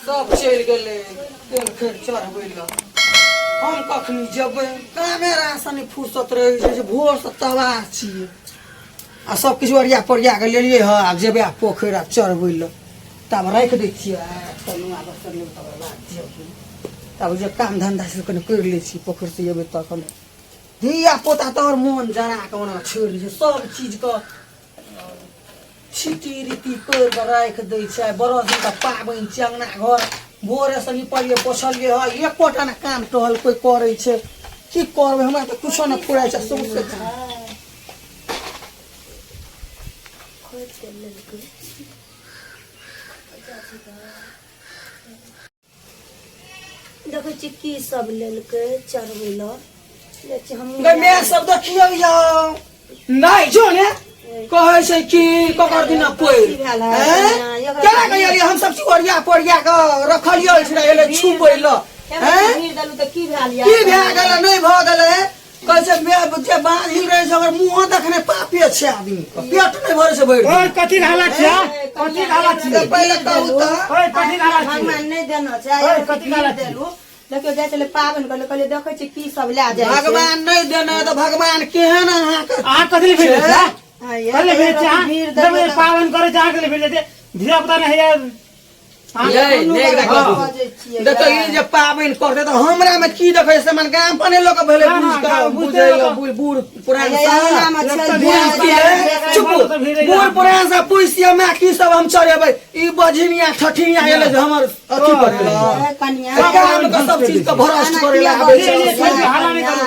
सब चल गए तेल फेर चढ़बै ल हम कखनी जेबै कामे राशन फुर्सत रहे छै भोर से तबाह छियै आ सब किछु ओरिया पोरिया के लेलियै ह आब जेबै आ पोखरि आ चढ़बै ल तब राख दै छियै तनु आ बस ले तब बात जेबै तब जे काम धंधा से कने कर लै छी पोखरि से जेबै त कने धिया पोता तोर मोन जरा के ओना छोड़ छै सब चीज के छिटी रीति कर के राख दै छै बरस दिन का पाबनि छै अंगना घर भोरे से निपलिए पोछलिए ह एकोटा ना काम टहल कोई करे छै की करबै हमरा त कुछो न फुराय छै सब से देखो चिक्की सब लेलकै चढ़बै ल गे मैं सब देखियो यौ नहीं जो ने कहै छै कि ककर दिन पोइ केना कहियै हम सब चीज ओरिया पोरिया के रखलियो छै एले छुबै ल भीड़ दलु त की भेल या की भए गेल नहीं भ गेल कहै छै मैं जे बांधी रहे छै अगर मुंह देखने पापे छै आदमी पेट नहीं भरे छै बैठ ओए कथि हालत छै कथि हालत छै पहिले कहू त ओए कथि हालत छै भगवान नहीं देना छै ओए कथि हालत छै देखियो जाय चले पाबन करले कहले देखै छी की सब ला जाय छै भगवान नहीं देना त भगवान केहन अहाँ कथि ले भेल छै कहले भेल छै जब पावन करे जा के भेल छै धीरा पता नहीं है देखो ये जे पाबनि करते त हमरा में की देखै से मन गाम पने लोक भेले बुझै बूढ़ पुरान चुप बूढ़ पुरान से पुइसिया में की सब हम चढ़ेबै ई बझिनिया ठठिनिया एले जे हमर अथी करेला कन्या काम के सब चीज के भरष्ट करेला आबै छै हाला नहीं करू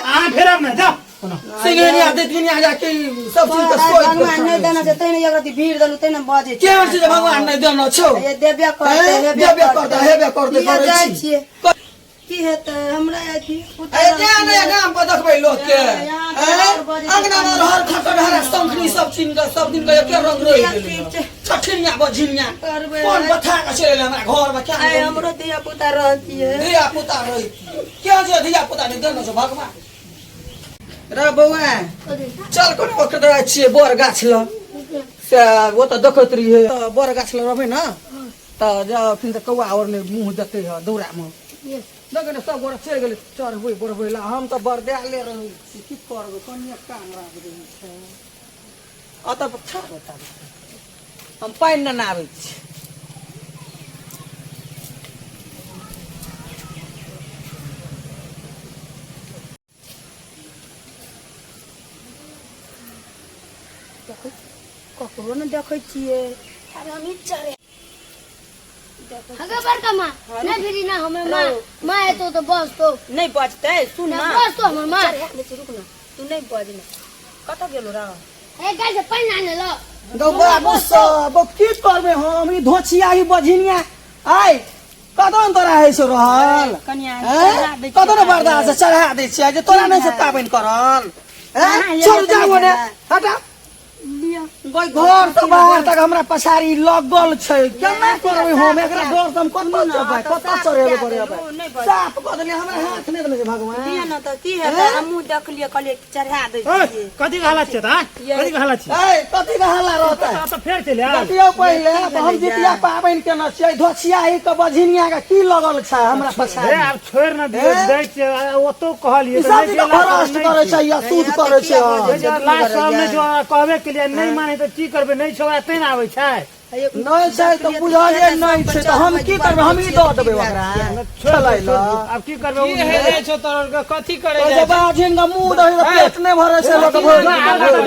अहाँ फेरब ना जा सिंगेनिया देतिनिया जाके सब चीज के सोच भगवान नहीं देना छै तैने एकरती भीड़ दलु तैने बजे छै केहन चीज भगवान नहीं देना छौ ये देबे करते देबे करते हेबे करते करै जाय छी छियै की हेतै हमरा अथी ए जाने गाम पर देखबै लोक के अंगना में हर खटहर शंखनी सब दिन के एके रंग रहि गेलै छठिनिया बझिनिया कोन बथा के चले हमरा घर में क्या हमरो दिया पुता रहतिए धिया पुता रही क्या जे धिया पुता नहीं देना छौ भगवान रे बौआ चल कोन ओकर रहै छियै बोर गाछ ल से वो त देखत रहिए बोर गाछ ल रहबै न त जा फिर त कौआ और ने मुंह देखै ह दौरा में देखने सब गोरा चल गेलै चढ़बै बढ़बै ला हम त बरदाले रहै छी की करबै कनिया काम राख दै छै अत छा बता हम पानि न आबै छी ककरो न देखै छियै अरे हम चढ़े अगर बड़का माँ नहीं फिरी ना हमें माँ है तो बस तो नहीं बजते सुन ना बस तो हमें माँ रुक ना तू नहीं बज ना कत गेलो रा एक गाय से पानी आने लो दो बाबू सब की करबै हम ई धोछिया ई बझिनिया आइ कदन तोरा है सो रहल कन्या कदन बर्दाश्त चढ़ा दै छियै जे तोरा नहीं से पाबनि करल छोड़ जाओ ने हटा घर से बाहर तक हमरा पछाड़ी लगल छै केना करबै हम एकरा डर से हम कत चढ़बै कत चढ़ेबै करबै साफ क देलिए हमरा हाथ नहीं देले भगवान दिया न त की हेतै हमहु देखलिए कहलिए चढ़ा दै छियै कथि हालत छै त कथि हालत छै ए कथि का हल्ला रहतै त फेर चले आ देखियो पहिले हम जितिया पाबनि केना छियै धोछिया ई के बझिनिया के की लगल छै हमरा पछाड़ी अब छोड़ न दे छै ओतो कहलिए ई सब तो भरष्ट करे छै या सूद करे छै लास्ट सामने जो कहबे के लिए नहीं माने त की करबे नहीं छोड़ा तै न आबै छै नहीं छै त बुझलिए नहीं छै त हम की करबै हम ई द देबै ओकरा चलै ल अब की करबे की हेरे छो तोर कथि करे ओ जे बाजिन का मुंह दहि पेट नहीं भरे छै लोक भर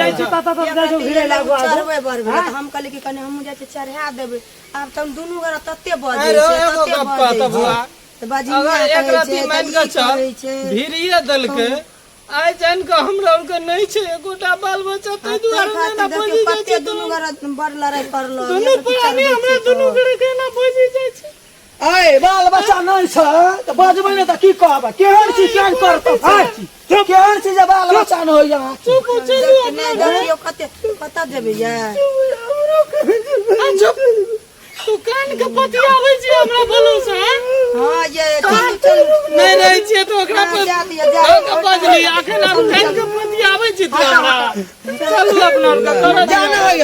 जाय छै त जाय छै भिड़े लागो चढ़बै बरबै हम कहलिए कि कने हमहु जाय छै चढ़ा देबै आब त दुनू गोरा तत्ते बजे छै तत्ते बजे त बाजी अगर एक राती मान के चल भिड़िए दल के आइ जान के हमरा उनके नहीं छै एकोटा बाल बच्चा तै दुआरे ना बोली जाय छै दुनू गोरा बड़ लड़ाई करलो दुनू प्राणी हमरा दुनू गोरे के ना बोली जाय छै ए बाल बच्चा नहीं छै त बजबै ने त की कहबै केहन चीज केहन करतौ केहन चीज बाल बच्चा न होय यहाँ चुप देखियो कते देबै या चुप तू कान के पतियाबै छी हमरा बोलो से हां ये नहीं रही छै तो ओकरा पर का बजली आखिर हम कान के पतियाबै छी तू हमरा चल अपना कर जाना है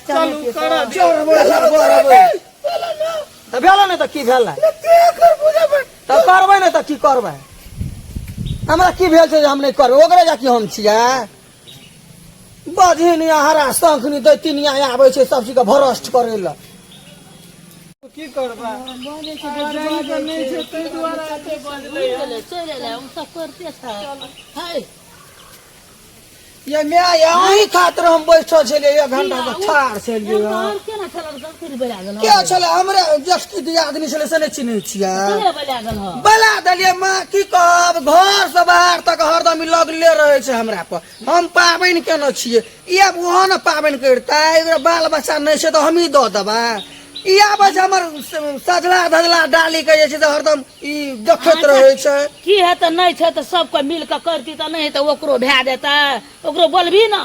चल कर जोर बोल सब बोल तो भेल नहीं तो की भेल तो करबै नहीं तो की करबै हमरा की भेल छै जे हम नहीं करबै ओकरे जाकि हम छियै बजहिनिया हरा शंखनी दैतिनिया आबै छै सब चीज के भ्रष्ट करै ला की करबा जान के नहीं छै तै दुआरे एते बजलै चल ले हम सब करते है ये मैं यही खातिर हम बैठल छलियै 1 घंटा से ठाड़ छलियै और केना चलल सब फिर बला गेल क्या छले हमरे जस्ट की आदमी छले से नहीं चिन्है छियै के बला गेल ह बला देलियै माँ की कहब घर से बाहर तक हरदम लगले रहे छै हमरा पर हम पाबनि केने छियै ये ओहो न पाबनि करतै एकरा बाल बच्चा नहीं छै तो हम ही दऽ देबै ई आबै छै हमर सजला धजला डाली के जे छै हरदम ई देखैत रहे छै की है त नहीं छै त सब कोई मिल के करती त नहीं त ओकरो भै देता ओकरो बोलबी ना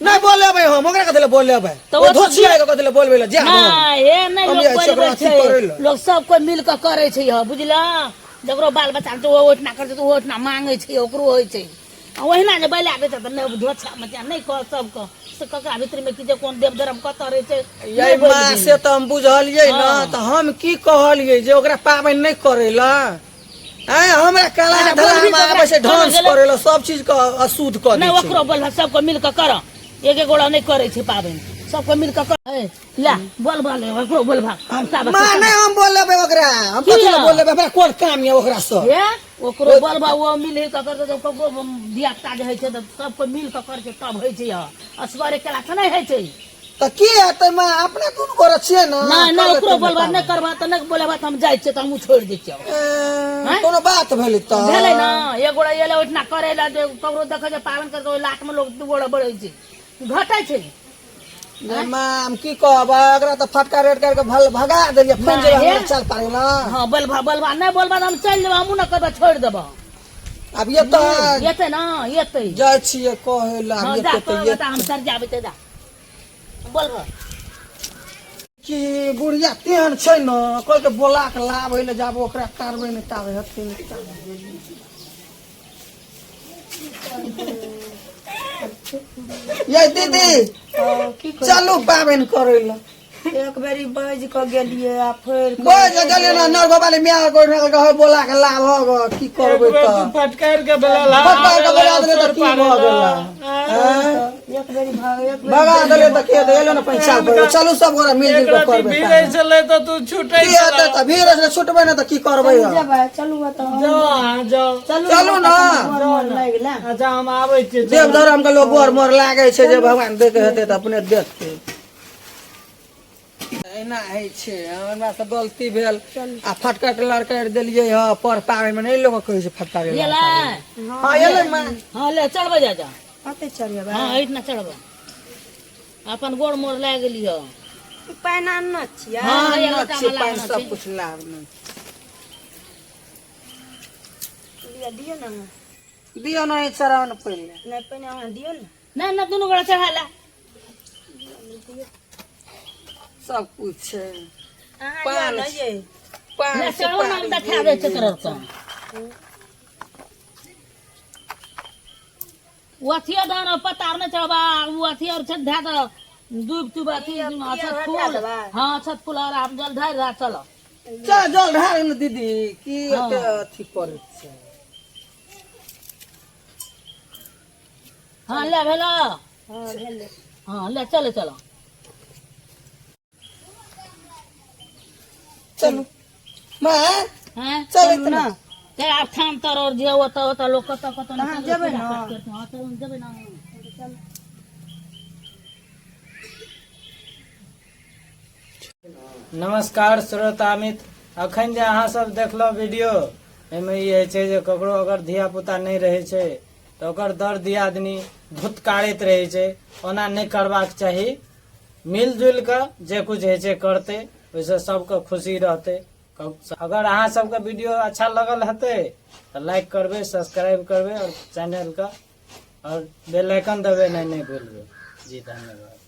नहीं बोलेबै हम ओकरा कथि ले बोलेबै तो ओ वो धोछिया के कथि ले बोलबै ले जा नहीं ये नहीं हम लोग ये बोलबे चक्रासी छै करै ला। लोग सब कोई मिल के करे छै ह बुझला जकरो बाल बच्चा तो वो ओठना करते तो ओठना मांगे छै ओकरो होय छै ओहिना जे बैला देता त नहीं धोछा मचा नहीं कर सब को से ककरा भीतर में की जे कोन देव धर्म कत रहे छै ये माँ से तो हम बुझलियै न तो हम की कहलियै जे ओकरा पाबनि नहीं करे ला हमरा कला धर्म आबै छै डांस करे ला सब चीज के अशुद्ध कर दै नहीं छै ओकरो बोल सब को मिल के कर एक गोड़ा नहीं करे छै पाबनि सबको मिल के कर ला बोल बोल ओकरो बोल भाग हम सब माँ नहीं हम बोलेबै ओकरा हम कथि ले बोलेबै हमरा कोन काम ये ओकरा से ये ओकरो बोल बा वो मिल के कर तो ककरो दिया काज है छै त सबको मिल के कर के तब है छै असगरे केला त नहीं है छै तो की हेतै माँ अपने दुनू गोरा छियै न नहीं नहीं ओकरो बोलबा नहीं करबा त नहीं बोलेबा त हम जाय छै त हम छोड़ दै छियै कोनो बात भेलै त भेलै ना एक गोड़ा एले ओठना करे ला जे ककरो देखे जे पावन करके ओइ लाख में लोग दू गोड़ा बढ़ै छै घटै छै माँ हम की कहब एकरा तो फटका रेट करके भगा देलियै फोन जे नहीं, हमरा चल पारे ना हां बोलबा नहीं बोलबा त हम चल जेबा हमू न करबा छोड़ देबा अब ये तो येते ना येते जाय छियै कहै ला हां ये जा तो कहबा त हम सर जाबे त जा बोलबा कि बुढ़िया तेहन छै न कोई के बोला के लाबै ले जाब ओकरा करबै नहीं ताबे हथिन ये दीदी की चलू पाबनि करै ला एक बेरी बाज के गेलिए आ फिर बोझ गेलियै ना नर बाबाले मिया को रह बोला के लाभ हो की करबै त फटकार के बेला फटकार के बोला देले त की भ गेला एक बेरी भाग एक बेरी भगा देले त के देलो न पंचायत पर चलू सब गोरा मिल जुल के करबै भीड़े चले तो तू छूटे की हेतै त भीड़ से छुटबै न त की करबै जब चलू त जाओ चलू न मन लाग गेला अच्छा हम आबै छी देव धर्म के लोग गोर मोर लागे छै जे भगवान देखे हेतै त अपने देखतै एना है छै हमरा से गलती भेल आ फटका के लड़का देलियै ह पर पावे में नहीं लोग कहै छै फटका के येला हां एलै मां हां ले चढ़बा जा जा आते चलिए बा हां इतना चढ़बा अपन गोड़ मोड़ लाग गेली हो पैना न छिया हां ये ना लोटा छै में पाइन लागल सब छै कुछ लाभ नहीं लिया दियो ना दियो नहीं चरावन पहिले नहीं पैना वहां दियो ना नहीं ना दोनों गोड़ा चढ़ाला सब कुछ छै अहाँ या न ये पान ले चढ़ो ना देखा दे छै करो तो वो अथिया दाना पतार न चढ़बा वो अथिया और छत धा दो दूब तुब अथी छत फूल हां छत फूल और आप जल धार रहा चलो चल जल ढार न दीदी की एते अथी करे छै हां ले भेलो हां भेले हां ले चलो चलो चलू मां हैं चल इतना ते आप थाम तर और जे होता लोग कत ना हां जेबे ना हां चल जेबे ना नमस्कार श्रोता मित्र अखन जे अहाँ सब देखलो वीडियो एमे ई है छै जे ककरो अगर धिया पुता नहीं रहे छै तो ओकर दर दियादनी धुतकारैत रहे छै ओना नहीं करबाक चाही मिलजुल के जे कुछ है छै करते वैसे सबके खुशी रहते अगर अहाँ सबके वीडियो अच्छा लगल हेतै तो लाइक करबे सब्सक्राइब करबे और चैनल का और बेल आइकन दबे नहीं भूलबे जी धन्यवाद।